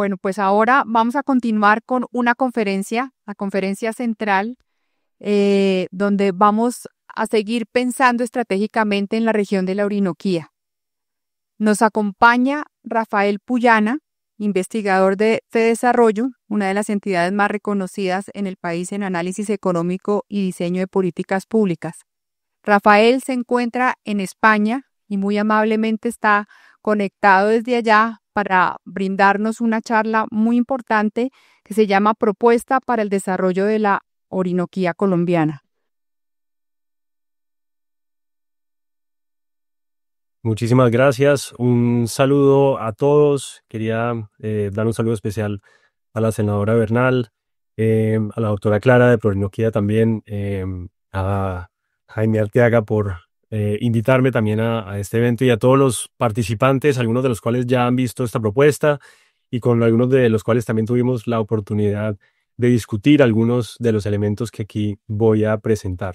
Bueno, pues ahora vamos a continuar con una conferencia, la conferencia central, donde vamos a seguir pensando estratégicamente en la región de la Orinoquía. Nos acompaña Rafael Puyana, investigador de FEDesarrollo, una de las entidades más reconocidas en el país en análisis económico y diseño de políticas públicas. Rafael se encuentra en España y muy amablemente está conectado desde allá para brindarnos una charla muy importante que se llama Propuesta para el Desarrollo de la Orinoquía Colombiana. Muchísimas gracias. Un saludo a todos. Quería dar un saludo especial a la senadora Bernal, a la doctora Clara de Prorinoquía también, a Jaime Arteaga por invitarme también a este evento y a todos los participantes, algunos de los cuales ya han visto esta propuesta y con algunos de los cuales también tuvimos la oportunidad de discutir algunos de los elementos que aquí voy a presentar.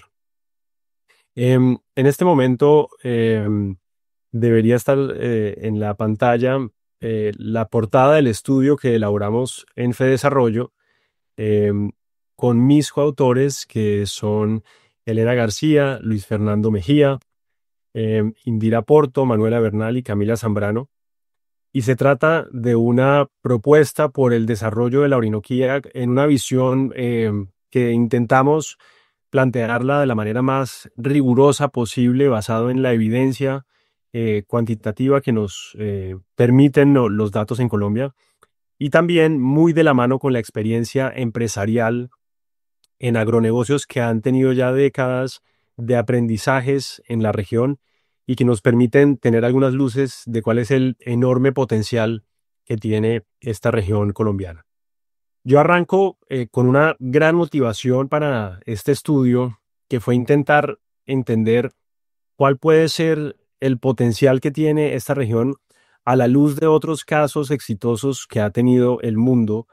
En este momento debería estar en la pantalla la portada del estudio que elaboramos en FEDesarrollo con mis coautores, que son Elena García, Luis Fernando Mejía, Indira Porto, Manuela Bernal y Camila Zambrano. Y se trata de una propuesta por el desarrollo de la Orinoquía en una visión que intentamos plantearla de la manera más rigurosa posible, basado en la evidencia cuantitativa que nos permiten los datos en Colombia, y también muy de la mano con la experiencia empresarial en agronegocios que han tenido ya décadas de aprendizajes en la región y que nos permiten tener algunas luces de cuál es el enorme potencial que tiene esta región colombiana. Yo arranco con una gran motivación para este estudio, que fue intentar entender cuál puede ser el potencial que tiene esta región a la luz de otros casos exitosos que ha tenido el mundo,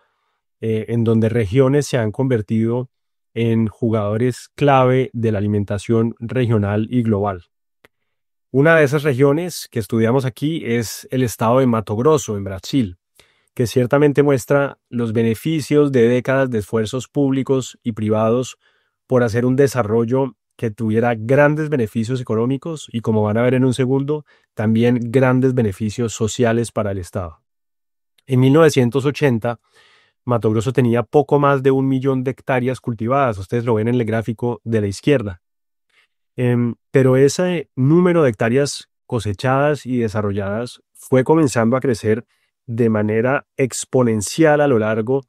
en donde regiones se han convertido en jugadores clave de la alimentación regional y global. Una de esas regiones que estudiamos aquí es el estado de Mato Grosso, en Brasil, que ciertamente muestra los beneficios de décadas de esfuerzos públicos y privados por hacer un desarrollo que tuviera grandes beneficios económicos y, como van a ver en un segundo, también grandes beneficios sociales para el Estado. En 1980, Mato Grosso tenía poco más de 1 millón de hectáreas cultivadas. Ustedes lo ven en el gráfico de la izquierda. Pero ese número de hectáreas cosechadas y desarrolladas fue comenzando a crecer de manera exponencial a lo largo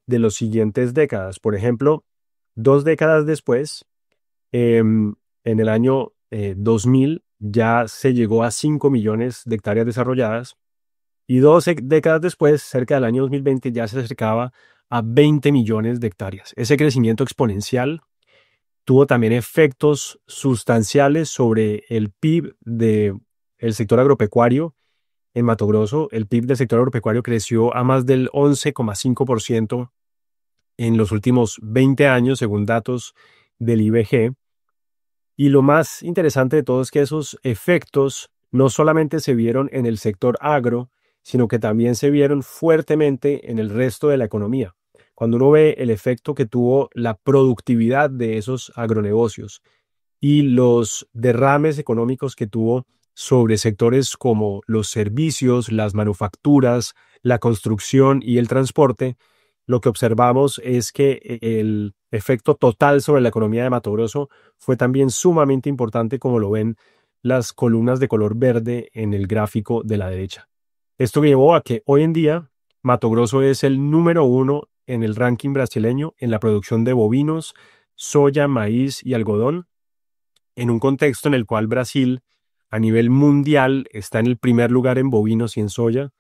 de las siguientes décadas. Por ejemplo, 2 décadas después, en el año 2000, ya se llegó a 5 millones de hectáreas desarrolladas, y 2 décadas después, cerca del año 2020, ya se acercaba a 20 millones de hectáreas. Ese crecimiento exponencial tuvo también efectos sustanciales sobre el PIB del sector agropecuario. En Mato Grosso, el PIB del sector agropecuario creció a más del 11,5% en los últimos 20 años, según datos del IBG. Y lo más interesante de todo es que esos efectos no solamente se vieron en el sector agro, sino que también se vieron fuertemente en el resto de la economía. Cuando uno ve el efecto que tuvo la productividad de esos agronegocios y los derrames económicos que tuvo sobre sectores como los servicios, las manufacturas, la construcción y el transporte, lo que observamos es que el efecto total sobre la economía de Mato Grosso fue también sumamente importante, como lo ven las columnas de color verde en el gráfico de la derecha. Esto llevó a que hoy en día Mato Grosso es el número 1 en el ranking brasileño en la producción de bovinos, soya, maíz y algodón, en un contexto en el cual Brasil a nivel mundial está en el primer lugar en bovinos y en soya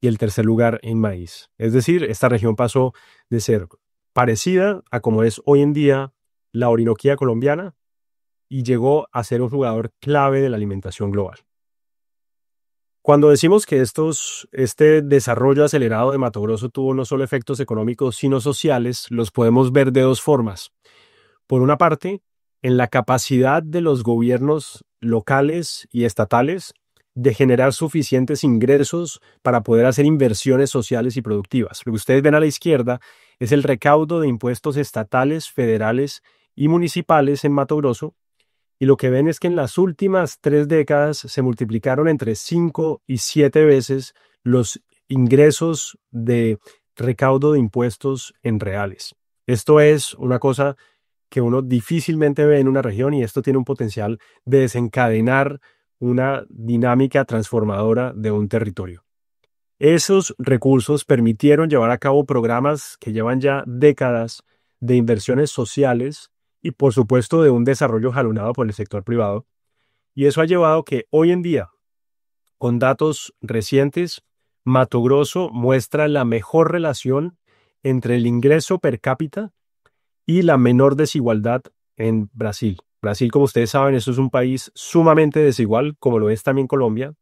y el tercer lugar en maíz. Es decir, esta región pasó de ser parecida a como es hoy en día la Orinoquía colombiana y llegó a ser un jugador clave de la alimentación global. Cuando decimos que este desarrollo acelerado de Mato Grosso tuvo no solo efectos económicos, sino sociales, los podemos ver de 2 formas. Por una parte, en la capacidad de los gobiernos locales y estatales de generar suficientes ingresos para poder hacer inversiones sociales y productivas. Lo que ustedes ven a la izquierda es el recaudo de impuestos estatales, federales y municipales en Mato Grosso, y lo que ven es que en las últimas 3 décadas se multiplicaron entre 5 y 7 veces los ingresos de recaudo de impuestos en reales. Esto es una cosa que uno difícilmente ve en una región, y esto tiene un potencial de desencadenar una dinámica transformadora de un territorio. Esos recursos permitieron llevar a cabo programas que llevan ya décadas de inversiones sociales y, por supuesto, de un desarrollo jalonado por el sector privado. Y eso ha llevado que hoy en día, con datos recientes, Mato Grosso muestra la mejor relación entre el ingreso per cápita y la menor desigualdad en Brasil. Brasil, como ustedes saben, eso es un país sumamente desigual, como lo es también Colombia,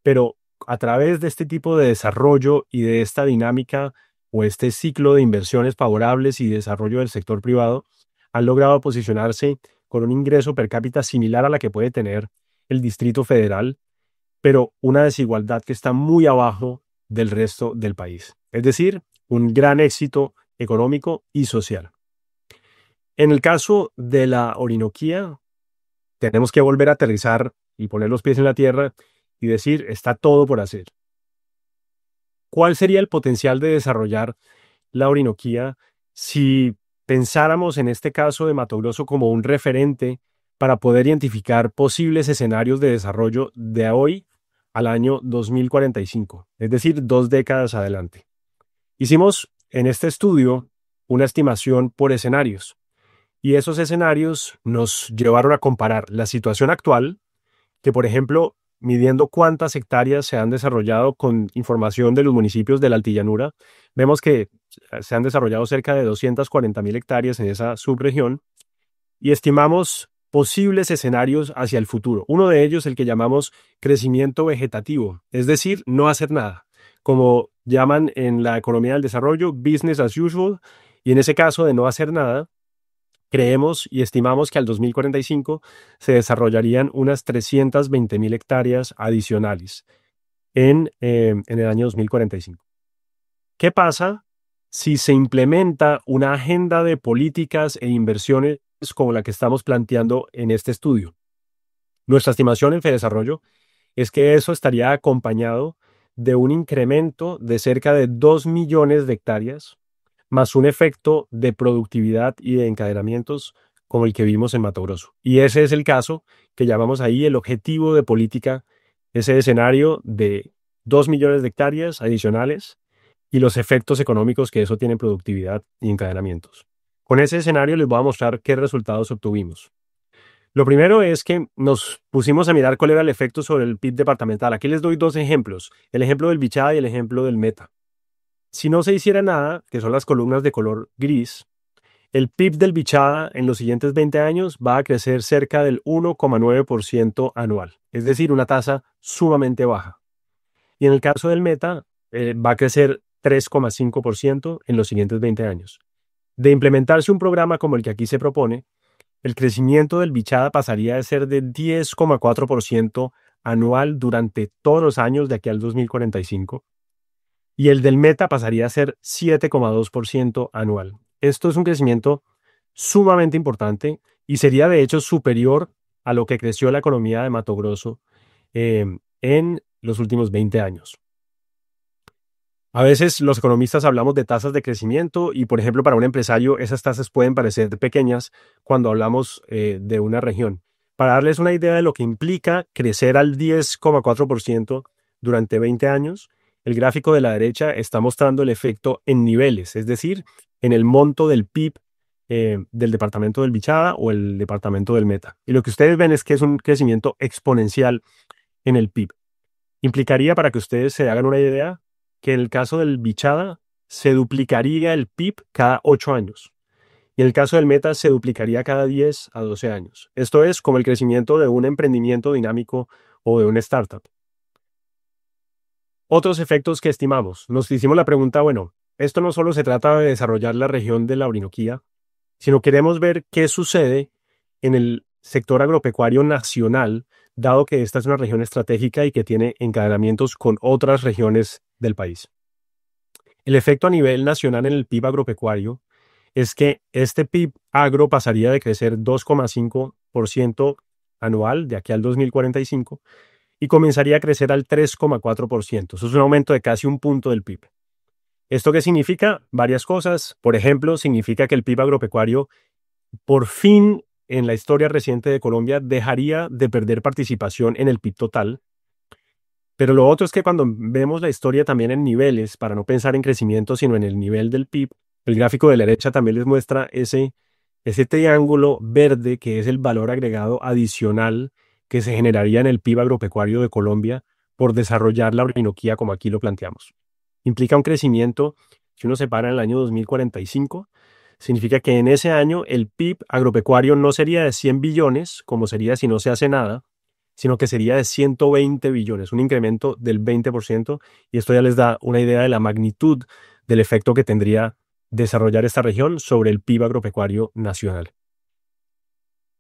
pero a través de este tipo de desarrollo y de esta dinámica o este ciclo de inversiones favorables y desarrollo del sector privado, han logrado posicionarse con un ingreso per cápita similar a la que puede tener el Distrito Federal, pero una desigualdad que está muy abajo del resto del país. Es decir, un gran éxito económico y social. En el caso de la Orinoquía, tenemos que volver a aterrizar y poner los pies en la tierra y decir, está todo por hacer. ¿Cuál sería el potencial de desarrollar la Orinoquía si pensáramos en este caso de Mato Grosso como un referente para poder identificar posibles escenarios de desarrollo de hoy al año 2045, es decir, 2 décadas adelante? Hicimos en este estudio una estimación por escenarios, y esos escenarios nos llevaron a comparar la situación actual, que por ejemplo, midiendo cuántas hectáreas se han desarrollado con información de los municipios de la Altillanura, vemos que se han desarrollado cerca de 240.000 hectáreas en esa subregión, y estimamos posibles escenarios hacia el futuro. Uno de ellos, el que llamamos crecimiento vegetativo, es decir, no hacer nada, como llaman en la economía del desarrollo, business as usual, y en ese caso de no hacer nada, creemos y estimamos que al 2045 se desarrollarían unas 320.000 hectáreas adicionales en el año 2045. ¿Qué pasa si se implementa una agenda de políticas e inversiones como la que estamos planteando en este estudio? Nuestra estimación en Fedesarrollo es que eso estaría acompañado de un incremento de cerca de 2 millones de hectáreas, más un efecto de productividad y de encadenamientos como el que vimos en Mato Grosso. Y ese es el caso que llamamos ahí el objetivo de política, ese escenario de 2 millones de hectáreas adicionales y los efectos económicos que eso tiene en productividad y encadenamientos. Con ese escenario les voy a mostrar qué resultados obtuvimos. Lo primero es que nos pusimos a mirar cuál era el efecto sobre el PIB departamental. Aquí les doy 2 ejemplos, el ejemplo del Bichada y el ejemplo del Meta. Si no se hiciera nada, que son las columnas de color gris, el PIB del Bichada en los siguientes 20 años va a crecer cerca del 1,9% anual, es decir, una tasa sumamente baja. Y en el caso del Meta, va a crecer 3,5% en los siguientes 20 años. De implementarse un programa como el que aquí se propone, el crecimiento del Bichada pasaría de ser de 10,4% anual durante todos los años de aquí al 2045. Y el del Meta pasaría a ser 7,2% anual. Esto es un crecimiento sumamente importante y sería de hecho superior a lo que creció la economía de Mato Grosso en los últimos 20 años. A veces los economistas hablamos de tasas de crecimiento y, por ejemplo, para un empresario esas tasas pueden parecer pequeñas cuando hablamos de una región. Para darles una idea de lo que implica crecer al 10,4% durante 20 años, el gráfico de la derecha está mostrando el efecto en niveles, es decir, en el monto del PIB del departamento del Bichada o el departamento del Meta. Y lo que ustedes ven es que es un crecimiento exponencial en el PIB. Implicaría, para que ustedes se hagan una idea, que en el caso del Bichada se duplicaría el PIB cada 8 años. Y en el caso del Meta se duplicaría cada 10 a 12 años. Esto es como el crecimiento de un emprendimiento dinámico o de una startup. Otros efectos que estimamos. Nos hicimos la pregunta, bueno, esto no solo se trata de desarrollar la región de la Orinoquía, sino queremos ver qué sucede en el sector agropecuario nacional dado que esta es una región estratégica y que tiene encadenamientos con otras regiones del país. El efecto a nivel nacional en el PIB agropecuario es que este PIB agro pasaría de crecer 2,5% anual de aquí al 2045 y comenzaría a crecer al 3,4%. Eso es un aumento de casi un punto del PIB. ¿Esto qué significa? Varias cosas. Por ejemplo, significa que el PIB agropecuario, por fin en la historia reciente de Colombia, dejaría de perder participación en el PIB total. Pero lo otro es que cuando vemos la historia también en niveles, para no pensar en crecimiento, sino en el nivel del PIB, el gráfico de la derecha también les muestra ese triángulo verde que es el valor agregado adicional que se generaría en el PIB agropecuario de Colombia por desarrollar la Orinoquía como aquí lo planteamos. Implica un crecimiento, si uno se para en el año 2045, significa que en ese año el PIB agropecuario no sería de 100 billones, como sería si no se hace nada, sino que sería de 120 billones, un incremento del 20%, y esto ya les da una idea de la magnitud del efecto que tendría desarrollar esta región sobre el PIB agropecuario nacional.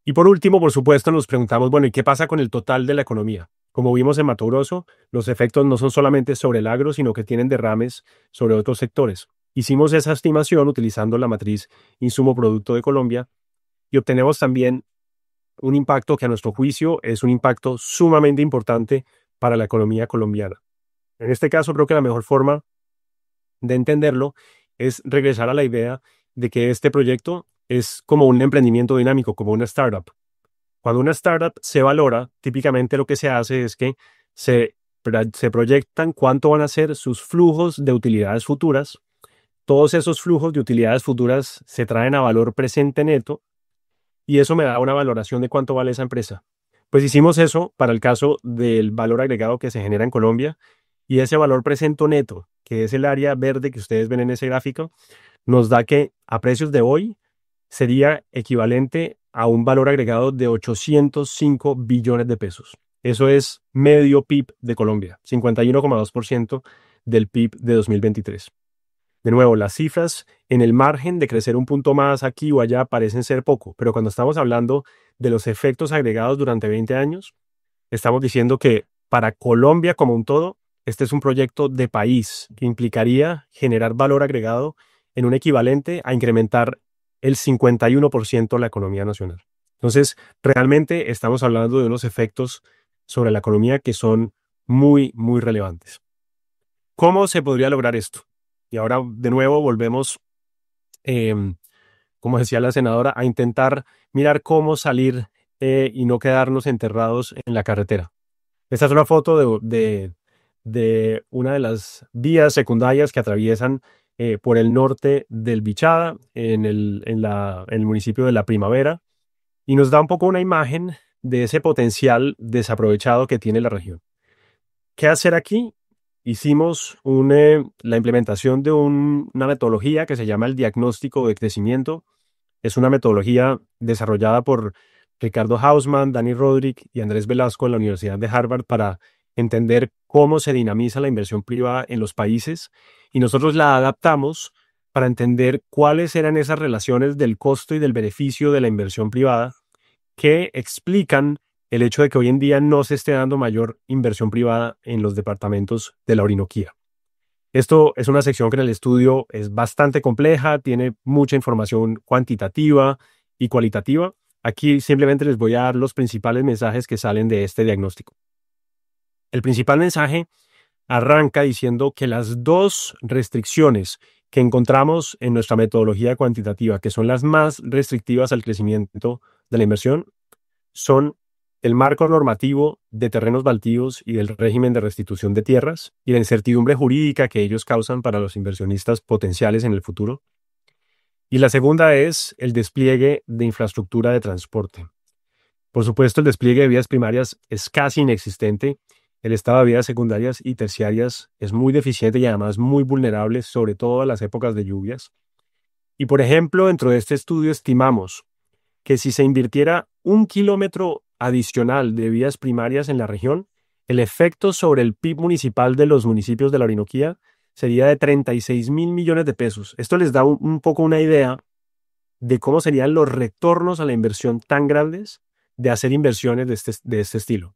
Y por último, por supuesto, nos preguntamos, bueno, ¿y qué pasa con el total de la economía? Como vimos en Mato Grosso, los efectos no son solamente sobre el agro, sino que tienen derrames sobre otros sectores. Hicimos esa estimación utilizando la matriz insumo-producto de Colombia y obtenemos también un impacto que a nuestro juicio es un impacto sumamente importante para la economía colombiana. En este caso, creo que la mejor forma de entenderlo es regresar a la idea de que este proyecto es como un emprendimiento dinámico, como una startup. Cuando una startup se valora, típicamente lo que se hace es que se proyectan cuánto van a ser sus flujos de utilidades futuras. Todos esos flujos de utilidades futuras se traen a valor presente neto y eso me da una valoración de cuánto vale esa empresa. Pues hicimos eso para el caso del valor agregado que se genera en Colombia y ese valor presente neto, que es el área verde que ustedes ven en ese gráfico, nos da que a precios de hoy sería equivalente a un valor agregado de 805 billones de pesos. Eso es medio PIB de Colombia, 51,2% del PIB de 2023. De nuevo, las cifras en el margen de crecer un punto más aquí o allá parecen ser poco, pero cuando estamos hablando de los efectos agregados durante 20 años, estamos diciendo que para Colombia como un todo, este es un proyecto de país que implicaría generar valor agregado en un equivalente a incrementar el 51% de la economía nacional. Entonces, realmente estamos hablando de unos efectos sobre la economía que son muy, muy relevantes. ¿Cómo se podría lograr esto? Y ahora, de nuevo, volvemos, como decía la senadora, a intentar mirar cómo salir y no quedarnos enterrados en la carretera. Esta es una foto de una de las vías secundarias que atraviesan por el norte del Bichada, en el municipio de La Primavera, y nos da un poco una imagen de ese potencial desaprovechado que tiene la región. ¿Qué hacer aquí? Hicimos la implementación de una metodología que se llama el diagnóstico de crecimiento. Es una metodología desarrollada por Ricardo Hausmann, Dani Rodrik y Andrés Velasco en la Universidad de Harvard para entender cómo se dinamiza la inversión privada en los países y nosotros la adaptamos para entender cuáles eran esas relaciones del costo y del beneficio de la inversión privada que explican el hecho de que hoy en día no se esté dando mayor inversión privada en los departamentos de la Orinoquía. Esto es una sección que en el estudio es bastante compleja, tiene mucha información cuantitativa y cualitativa. Aquí simplemente les voy a dar los principales mensajes que salen de este diagnóstico. El principal mensaje arranca diciendo que las dos restricciones que encontramos en nuestra metodología cuantitativa, que son las más restrictivas al crecimiento de la inversión, son el marco normativo de terrenos baldíos y del régimen de restitución de tierras y la incertidumbre jurídica que ellos causan para los inversionistas potenciales en el futuro. Y la segunda es el despliegue de infraestructura de transporte. Por supuesto, el despliegue de vías primarias es casi inexistente. El estado de vías secundarias y terciarias es muy deficiente y además muy vulnerable, sobre todo a las épocas de lluvias. Y por ejemplo, dentro de este estudio estimamos que si se invirtiera 1 kilómetro adicional de vías primarias en la región, el efecto sobre el PIB municipal de los municipios de la Orinoquía sería de 36.000 millones de pesos. Esto les da un poco una idea de cómo serían los retornos a la inversión tan grandes de hacer inversiones de este estilo.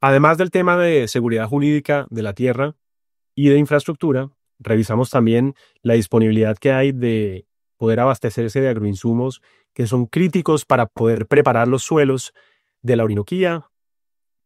Además del tema de seguridad jurídica de la tierra y de infraestructura, revisamos también la disponibilidad que hay de poder abastecerse de agroinsumos que son críticos para poder preparar los suelos de la Orinoquía,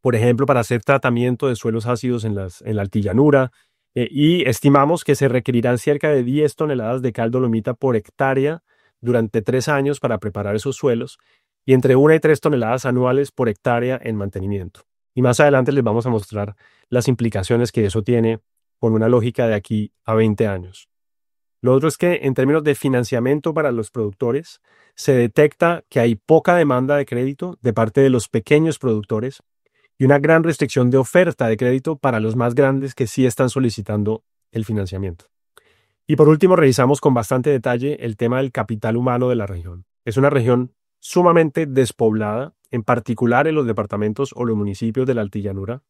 por ejemplo, para hacer tratamiento de suelos ácidos en la altillanura, y estimamos que se requerirán cerca de 10 toneladas de cal dolomita por hectárea durante 3 años para preparar esos suelos y entre 1 y 3 toneladas anuales por hectárea en mantenimiento. Y más adelante les vamos a mostrar las implicaciones que eso tiene con una lógica de aquí a 20 años. Lo otro es que en términos de financiamiento para los productores, se detecta que hay poca demanda de crédito de parte de los pequeños productores y una gran restricción de oferta de crédito para los más grandes que sí están solicitando el financiamiento. Y por último, revisamos con bastante detalle el tema del capital humano de la región. Es una región sumamente despoblada, en particular en los departamentos o los municipios de la altillanura,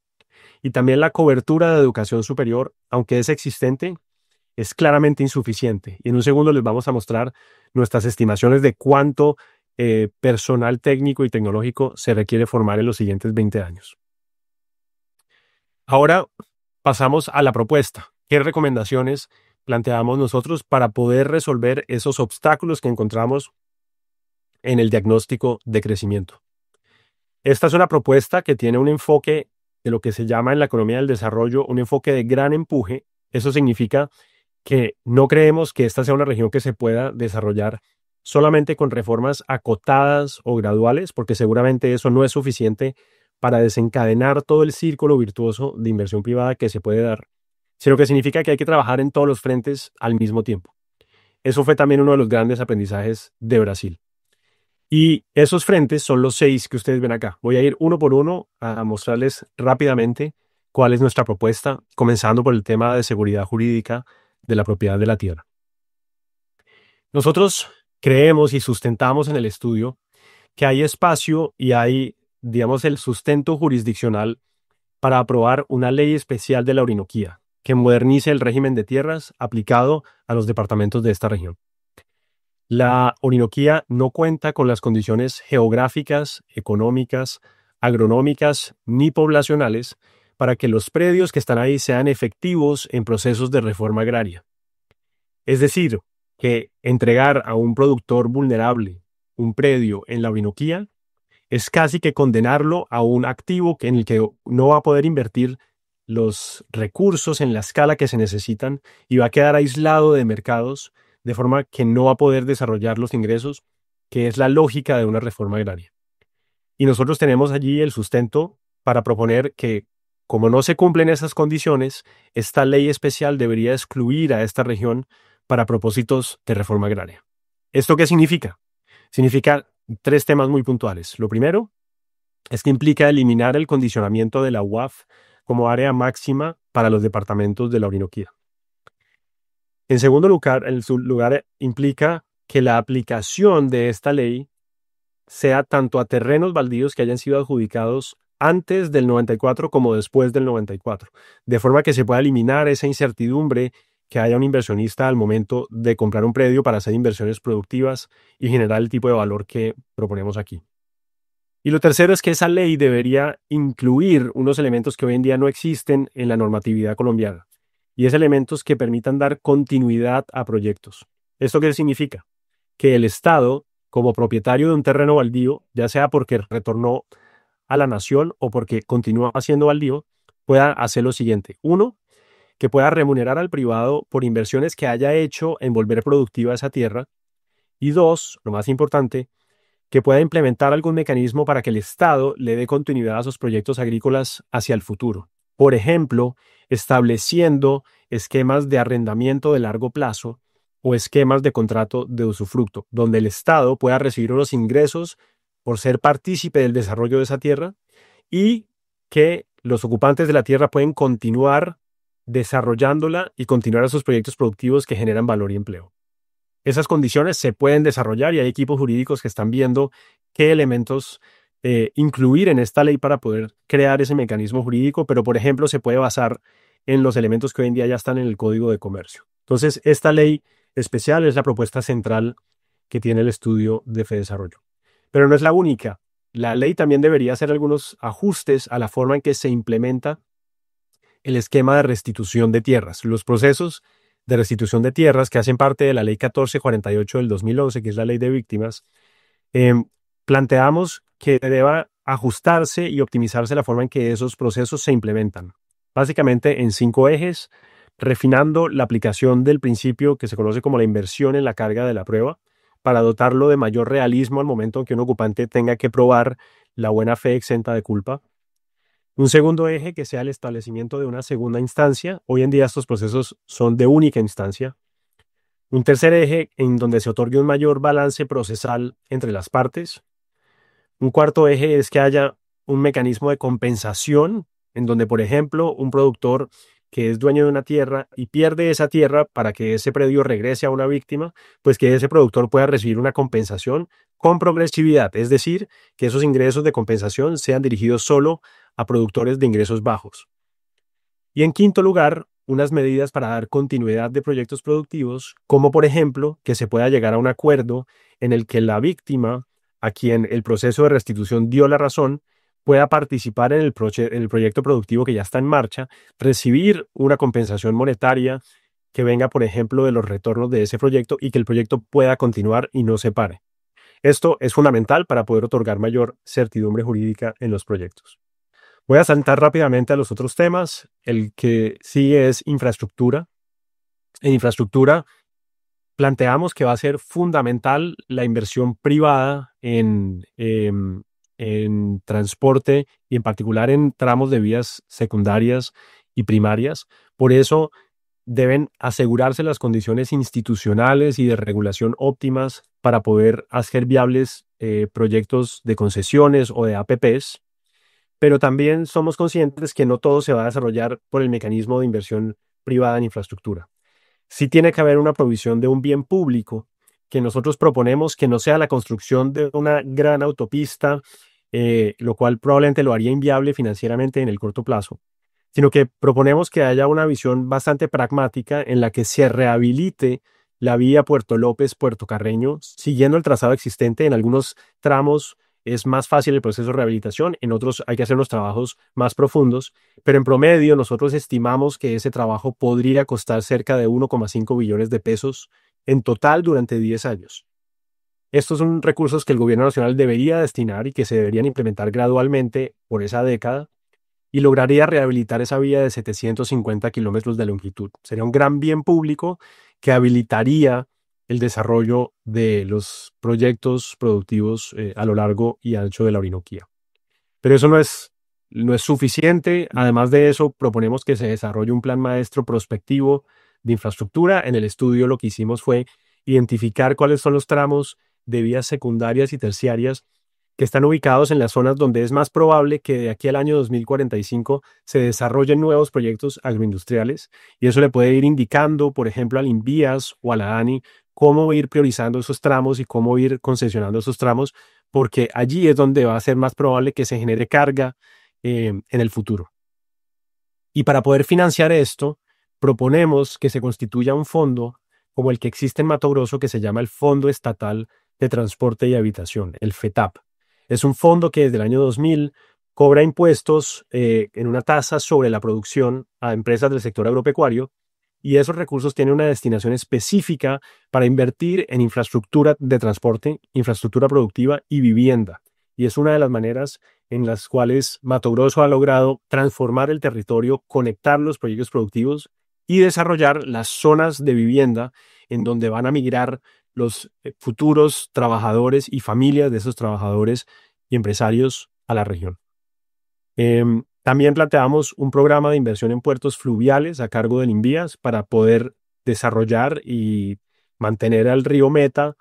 y también la cobertura de educación superior, aunque es existente, es claramente insuficiente. Y en un segundo les vamos a mostrar nuestras estimaciones de cuánto personal técnico y tecnológico se requiere formar en los siguientes 20 años. Ahora pasamos a la propuesta. ¿Qué recomendaciones planteamos nosotros para poder resolver esos obstáculos que encontramos en el diagnóstico de crecimiento? Esta es una propuesta que tiene un enfoque de lo que se llama en la economía del desarrollo un enfoque de gran empuje. Eso significa que no creemos que esta sea una región que se pueda desarrollar solamente con reformas acotadas o graduales, porque seguramente eso no es suficiente para desencadenar todo el círculo virtuoso de inversión privada que se puede dar, sino que significa que hay que trabajar en todos los frentes al mismo tiempo. Eso fue también uno de los grandes aprendizajes de Brasil. Y esos frentes son los 6 que ustedes ven acá. Voy a ir uno por uno a mostrarles rápidamente cuál es nuestra propuesta, comenzando por el tema de seguridad jurídica de la propiedad de la tierra. Nosotros creemos y sustentamos en el estudio que hay espacio y hay, digamos, el sustento jurisdiccional para aprobar una ley especial de la Orinoquía que modernice el régimen de tierras aplicado a los departamentos de esta región. La Orinoquía no cuenta con las condiciones geográficas, económicas, agronómicas ni poblacionales para que los predios que están ahí sean efectivos en procesos de reforma agraria. Es decir, que entregar a un productor vulnerable un predio en la Orinoquía es casi que condenarlo a un activo en el que no va a poder invertir los recursos en la escala que se necesitan y va a quedar aislado de mercados de forma que no va a poder desarrollar los ingresos, que es la lógica de una reforma agraria. Y nosotros tenemos allí el sustento para proponer que, como no se cumplen esas condiciones, esta ley especial debería excluir a esta región para propósitos de reforma agraria. ¿Esto qué significa? Significa 3 temas muy puntuales. Lo primero es que implica eliminar el condicionamiento de la UAF como área máxima para los departamentos de la Orinoquía. En segundo lugar, implica que la aplicación de esta ley sea tanto a terrenos baldíos que hayan sido adjudicados antes del 94 como después del 94, de forma que se pueda eliminar esa incertidumbre que haya un inversionista al momento de comprar un predio para hacer inversiones productivas y generar el tipo de valor que proponemos aquí. Y lo tercero es que esa ley debería incluir unos elementos que hoy en día no existen en la normatividad colombiana, y es elementos que permitan dar continuidad a proyectos. ¿Esto qué significa? Que el Estado, como propietario de un terreno baldío, ya sea porque retornó a la nación o porque continúa siendo baldío, pueda hacer lo siguiente. 1, que pueda remunerar al privado por inversiones que haya hecho en volver productiva esa tierra. Y 2, lo más importante, que pueda implementar algún mecanismo para que el Estado le dé continuidad a sus proyectos agrícolas hacia el futuro. Por ejemplo, estableciendo esquemas de arrendamiento de largo plazo o esquemas de contrato de usufructo, donde el Estado pueda recibir unos ingresos por ser partícipe del desarrollo de esa tierra y que los ocupantes de la tierra pueden continuar desarrollándola y continuar sus proyectos productivos que generan valor y empleo. Esas condiciones se pueden desarrollar y hay equipos jurídicos que están viendo qué elementos incluir en esta ley para poder crear ese mecanismo jurídico, pero por ejemplo se puede basar en los elementos que hoy en día ya están en el Código de Comercio. Entonces, esta ley especial es la propuesta central que tiene el estudio de FEDesarrollo. Pero no es la única. la ley también debería hacer algunos ajustes a la forma en que se implementa el esquema de restitución de tierras. Los procesos de restitución de tierras que hacen parte de la ley 1448 del 2011, que es la ley de víctimas, planteamos que deba ajustarse y optimizarse la forma en que esos procesos se implementan. Básicamente en 5 ejes, refinando la aplicación del principio que se conoce como la inversión en la carga de la prueba, para dotarlo de mayor realismo al momento en que un ocupante tenga que probar la buena fe exenta de culpa. Un segundo eje que sea el establecimiento de una segunda instancia. Hoy en día estos procesos son de única instancia. Un tercer eje en donde se otorgue un mayor balance procesal entre las partes. Un cuarto eje es que haya un mecanismo de compensación en donde, por ejemplo, un productor que es dueño de una tierra y pierde esa tierra para que ese predio regrese a una víctima, pues que ese productor pueda recibir una compensación con progresividad, es decir, que esos ingresos de compensación sean dirigidos solo a productores de ingresos bajos. Y en quinto lugar, unas medidas para dar continuidad de proyectos productivos, como por ejemplo que se pueda llegar a un acuerdo en el que la víctima, a quien el proceso de restitución dio la razón, pueda participar en el proyecto productivo que ya está en marcha, recibir una compensación monetaria que venga, por ejemplo, de los retornos de ese proyecto y que el proyecto pueda continuar y no se pare. Esto es fundamental para poder otorgar mayor certidumbre jurídica en los proyectos. Voy a saltar rápidamente a los otros temas. El que sigue es infraestructura. En infraestructura planteamos que va a ser fundamental la inversión privada en transporte y en particular en tramos de vías secundarias y primarias. Por eso deben asegurarse las condiciones institucionales y de regulación óptimas para poder hacer viables proyectos de concesiones o de APPs. Pero también somos conscientes que no todo se va a desarrollar por el mecanismo de inversión privada en infraestructura. Sí tiene que haber una provisión de un bien público que nosotros proponemos que no sea la construcción de una gran autopista, lo cual probablemente lo haría inviable financieramente en el corto plazo, sino que proponemos que haya una visión bastante pragmática en la que se rehabilite la vía Puerto López-Puerto Carreño, siguiendo el trazado existente. En algunos tramos es más fácil el proceso de rehabilitación, en otros hay que hacer los trabajos más profundos, pero en promedio nosotros estimamos que ese trabajo podría costar cerca de 1,5 billones de pesos en total durante 10 años. Estos son recursos que el gobierno nacional debería destinar y que se deberían implementar gradualmente por esa década y lograría rehabilitar esa vía de 750 kilómetros de longitud. Sería un gran bien público que habilitaría el desarrollo de los proyectos productivos a lo largo y ancho de la Orinoquía. Pero eso no es suficiente. Además de eso, proponemos que se desarrolle un plan maestro prospectivo de infraestructura. En el estudio lo que hicimos fue identificar cuáles son los tramos de vías secundarias y terciarias que están ubicados en las zonas donde es más probable que de aquí al año 2045 se desarrollen nuevos proyectos agroindustriales, y eso le puede ir indicando, por ejemplo, al INVIAS o a la ANI cómo ir priorizando esos tramos y cómo ir concesionando esos tramos, porque allí es donde va a ser más probable que se genere carga en el futuro. Y para poder financiar esto, proponemos que se constituya un fondo como el que existe en Mato Grosso, que se llama el Fondo Estatal de Transporte y Habitación, el FETAP. Es un fondo que desde el año 2000 cobra impuestos en una tasa sobre la producción a empresas del sector agropecuario, y esos recursos tienen una destinación específica para invertir en infraestructura de transporte, infraestructura productiva y vivienda. Y es una de las maneras en las cuales Mato Grosso ha logrado transformar el territorio, conectar los proyectos productivos y desarrollar las zonas de vivienda en donde van a migrar los futuros trabajadores y familias de esos trabajadores y empresarios a la región. También planteamos un programa de inversión en puertos fluviales a cargo del INVIAS para poder desarrollar y mantener al río Meta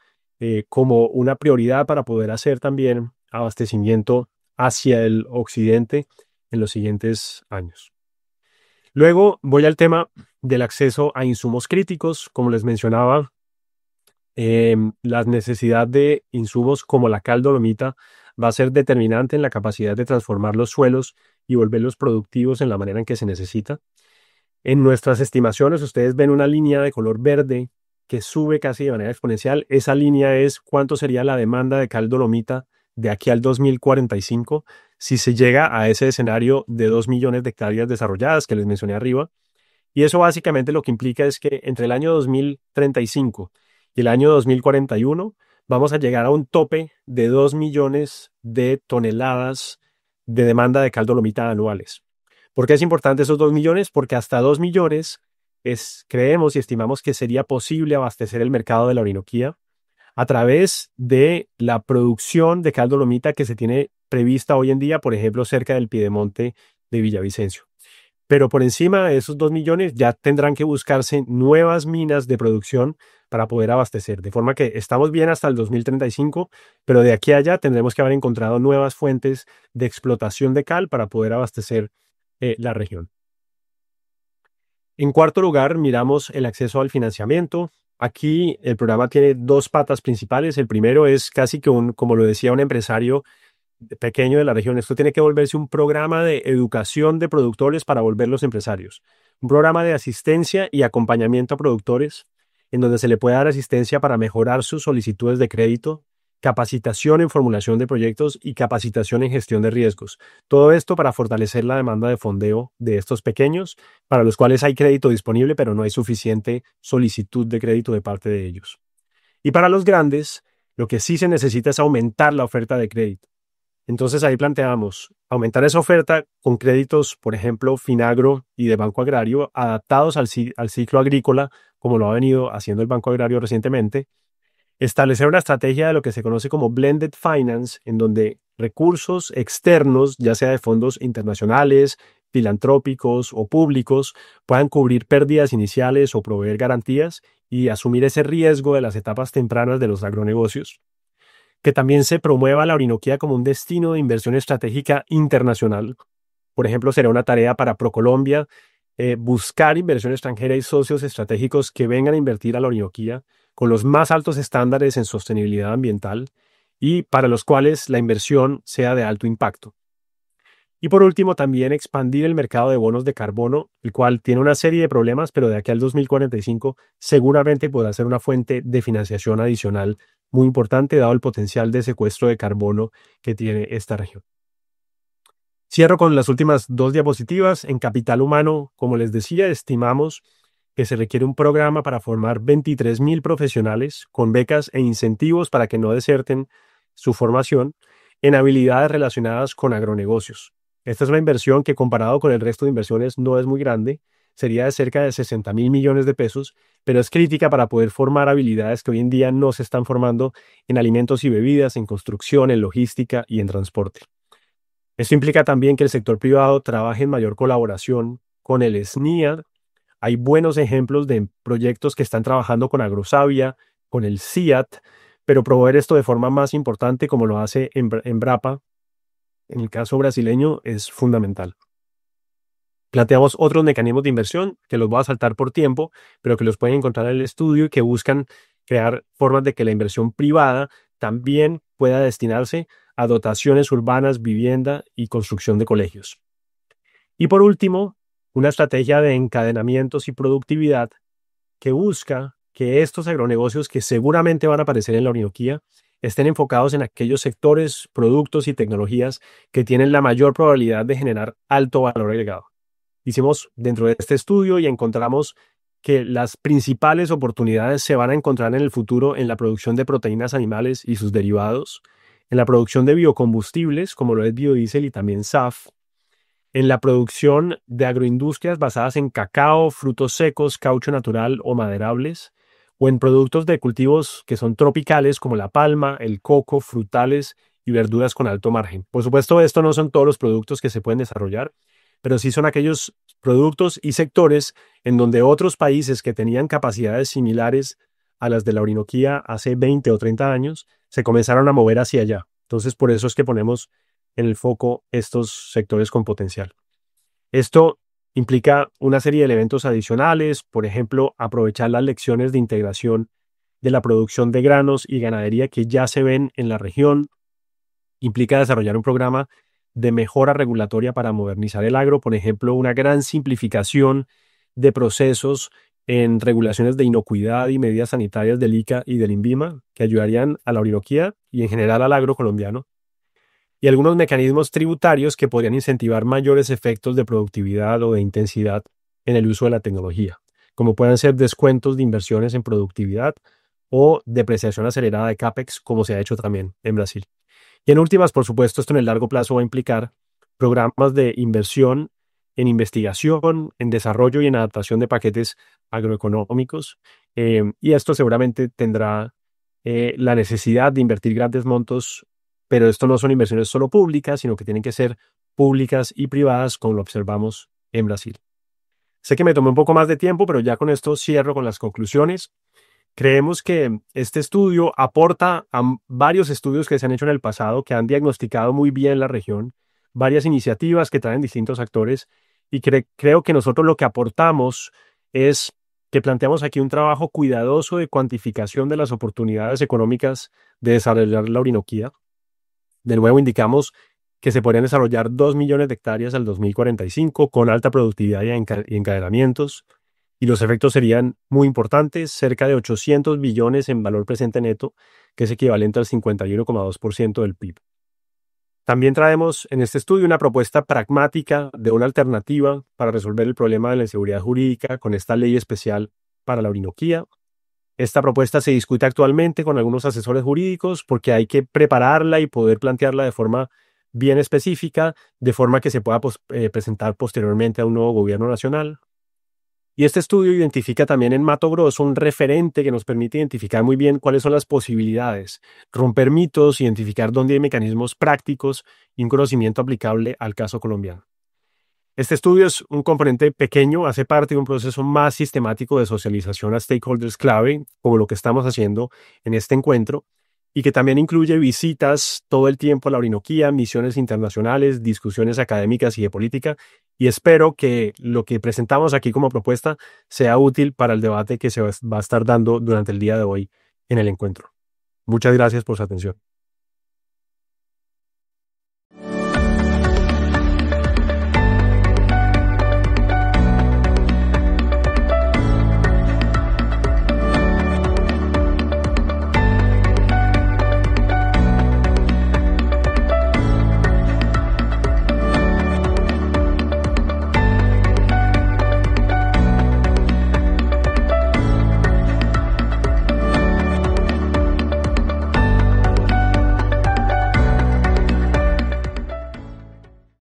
como una prioridad para poder hacer también abastecimiento hacia el occidente en los siguientes años. Luego voy al tema del acceso a insumos críticos. Como les mencionaba, la necesidad de insumos como la cal dolomita va a ser determinante en la capacidad de transformar los suelos y volverlos productivos en la manera en que se necesita. En nuestras estimaciones, ustedes ven una línea de color verde que sube casi de manera exponencial. Esa línea es cuánto sería la demanda de cal dolomita de aquí al 2045 si se llega a ese escenario de 2 millones de hectáreas desarrolladas que les mencioné arriba. Y eso básicamente lo que implica es que entre el año 2035 y el año 2041 vamos a llegar a un tope de 2 millones de toneladas de demanda de cal dolomita anuales. ¿Por qué es importante esos 2 millones? Porque hasta 2 millones creemos y estimamos que sería posible abastecer el mercado de la Orinoquía a través de la producción de cal dolomita que se tiene prevista hoy en día, por ejemplo, cerca del Piedemonte de Villavicencio. Pero por encima de esos 2 millones ya tendrán que buscarse nuevas minas de producción para poder abastecer. De forma que estamos bien hasta el 2035, pero de aquí a allá tendremos que haber encontrado nuevas fuentes de explotación de cal para poder abastecer la región. En cuarto lugar, miramos el acceso al financiamiento. Aquí el programa tiene dos patas principales. El primero es casi que como lo decía un empresario pequeño de la región, esto tiene que volverse un programa de educación de productores para volverlos empresarios. Un programa de asistencia y acompañamiento a productores en donde se le puede dar asistencia para mejorar sus solicitudes de crédito, capacitación en formulación de proyectos y capacitación en gestión de riesgos. Todo esto para fortalecer la demanda de fondeo de estos pequeños, para los cuales hay crédito disponible, pero no hay suficiente solicitud de crédito de parte de ellos. Y para los grandes, lo que sí se necesita es aumentar la oferta de crédito. Entonces ahí planteamos aumentar esa oferta con créditos, por ejemplo, Finagro y de Banco Agrario, adaptados al ciclo agrícola, como lo ha venido haciendo el Banco Agrario recientemente. Establecer una estrategia de lo que se conoce como blended finance, en donde recursos externos, ya sea de fondos internacionales, filantrópicos o públicos, puedan cubrir pérdidas iniciales o proveer garantías y asumir ese riesgo de las etapas tempranas de los agronegocios. Que también se promueva la Orinoquía como un destino de inversión estratégica internacional. Por ejemplo, será una tarea para ProColombia buscar inversión extranjera y socios estratégicos que vengan a invertir a la Orinoquía con los más altos estándares en sostenibilidad ambiental y para los cuales la inversión sea de alto impacto. Y por último, también expandir el mercado de bonos de carbono, el cual tiene una serie de problemas, pero de aquí al 2045 seguramente podrá ser una fuente de financiación adicional muy importante, dado el potencial de secuestro de carbono que tiene esta región. Cierro con las últimas dos diapositivas. En capital humano, como les decía, estimamos que se requiere un programa para formar 23,000 profesionales con becas e incentivos para que no deserten su formación en habilidades relacionadas con agronegocios. Esta es una inversión que comparado con el resto de inversiones no es muy grande, sería de cerca de 60,000 millones de pesos, pero es crítica para poder formar habilidades que hoy en día no se están formando en alimentos y bebidas, en construcción, en logística y en transporte. Esto implica también que el sector privado trabaje en mayor colaboración con el SNIAD. Hay buenos ejemplos de proyectos que están trabajando con Agrosavia, con el CIAT, pero promover esto de forma más importante, como lo hace Embrapa, en el caso brasileño, es fundamental. Planteamos otros mecanismos de inversión que los voy a saltar por tiempo, pero que los pueden encontrar en el estudio y que buscan crear formas de que la inversión privada también pueda destinarse a dotaciones urbanas, vivienda y construcción de colegios. Y por último, una estrategia de encadenamientos y productividad que busca que estos agronegocios que seguramente van a aparecer en la Orinoquía estén enfocados en aquellos sectores, productos y tecnologías que tienen la mayor probabilidad de generar alto valor agregado. Hicimos dentro de este estudio y encontramos que las principales oportunidades se van a encontrar en el futuro en la producción de proteínas animales y sus derivados, en la producción de biocombustibles, como lo es biodiesel y también SAF, en la producción de agroindustrias basadas en cacao, frutos secos, caucho natural o maderables, o en productos de cultivos que son tropicales como la palma, el coco, frutales y verduras con alto margen. Por supuesto, esto no son todos los productos que se pueden desarrollar, pero sí son aquellos productos y sectores en donde otros países que tenían capacidades similares a las de la Orinoquía hace 20 o 30 años se comenzaron a mover hacia allá. Entonces, por eso es que ponemos en el foco estos sectores con potencial. Esto implica una serie de elementos adicionales, por ejemplo, aprovechar las lecciones de integración de la producción de granos y ganadería que ya se ven en la región. Implica desarrollar un programa de mejora regulatoria para modernizar el agro, por ejemplo, una gran simplificación de procesos en regulaciones de inocuidad y medidas sanitarias del ICA y del INVIMA que ayudarían a la Orinoquía y en general al agro colombiano. y algunos mecanismos tributarios que podrían incentivar mayores efectos de productividad o de intensidad en el uso de la tecnología, como pueden ser descuentos de inversiones en productividad o depreciación acelerada de CAPEX, como se ha hecho también en Brasil. Y en últimas, por supuesto, esto en el largo plazo va a implicar programas de inversión en investigación, en desarrollo y en adaptación de paquetes agroeconómicos. Y esto seguramente tendrá la necesidad de invertir grandes montos, pero esto no son inversiones solo públicas, sino que tienen que ser públicas y privadas, como lo observamos en Brasil. Sé que me tomé un poco más de tiempo, pero ya con esto cierro con las conclusiones. Creemos que este estudio aporta a varios estudios que se han hecho en el pasado, que han diagnosticado muy bien la región, varias iniciativas que traen distintos actores, y creo que nosotros lo que aportamos es que planteamos aquí un trabajo cuidadoso de cuantificación de las oportunidades económicas de desarrollar la Orinoquía. De nuevo, indicamos que se podrían desarrollar 2 millones de hectáreas al 2045 con alta productividad y encadenamientos, y los efectos serían muy importantes, cerca de 800 billones en valor presente neto, que es equivalente al 51,2% del PIB. También traemos en este estudio una propuesta pragmática de una alternativa para resolver el problema de la inseguridad jurídica con esta ley especial para la Orinoquía. Esta propuesta se discute actualmente con algunos asesores jurídicos porque hay que prepararla y poder plantearla de forma bien específica, de forma que se pueda presentar posteriormente a un nuevo gobierno nacional. Y este estudio identifica también en Mato Grosso un referente que nos permite identificar muy bien cuáles son las posibilidades, romper mitos, identificar dónde hay mecanismos prácticos y un conocimiento aplicable al caso colombiano. Este estudio es un componente pequeño, hace parte de un proceso más sistemático de socialización a stakeholders clave, como lo que estamos haciendo en este encuentro, y que también incluye visitas todo el tiempo a la Orinoquía, misiones internacionales, discusiones académicas y de política, y espero que lo que presentamos aquí como propuesta sea útil para el debate que se va a estar dando durante el día de hoy en el encuentro. Muchas gracias por su atención.